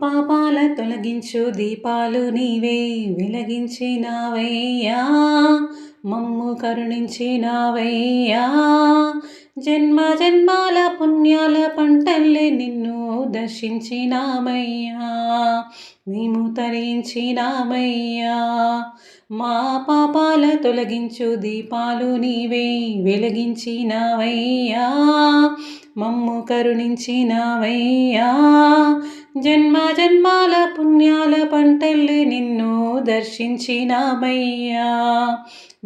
పాపాల తొలగించు దీపాలు నీవే వెలిగించినావయ్యా, మమ్ము కరుణించినావయ్యా. జన్మ జన్మాల పుణ్యాల పంటల్లే నిన్ను దర్శించినామయ్యా, మేము తరించినామయ్యా. మా పాపాల తొలగించు దీపాలు నీవే వెలిగించినావయ్యా, మమ్ము కరుణించినావయ్యా. జన్మ జన్మాల పుణ్యాల పంటల్లే నిన్ను దర్శించినామయ్యా,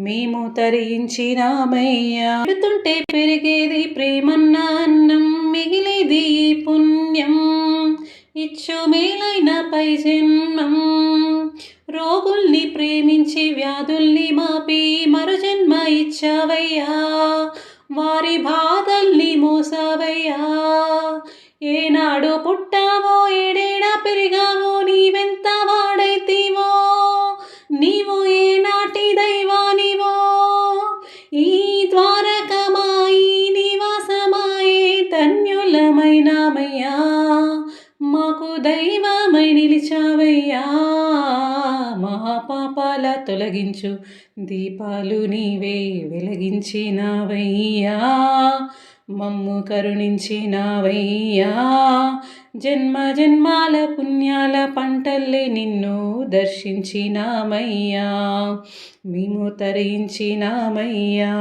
మేము తరించినామయ్యా. పెడుతుంటే పెరిగేది ప్రేమన్న అన్నం, మిగిలేది ఈ పుణ్యం ఇచ్చు మేలైన పై జన్మం. రోగుల్ని ప్రేమించి వ్యాధుల్ని మాపి మరు జన్మ ఇచ్చావయ్యా, వారి బాధల్ని మోసావయ్యా. ఏనాడు పుట్టావో ఏడేడా పెరిగావో నీవెంత వాడైతీవో, నీవు ఏనాటి దైవానివో. ఈ ద్వారకమాయి నివాసమాయే ధన్యులమైనామయ్యా, మాకు దైవమై నిలిచావయ్యా. మా పాపాల తొలగించు దీపాలు నీవే వెలిగించినావయ్యా, మమ్ము కరుణించినావయ్యా. జన్మ జన్మాల పుణ్యాల పంటల్లే నిన్ను దర్శించినామయ్యా, మేము తరించినామయ్యా.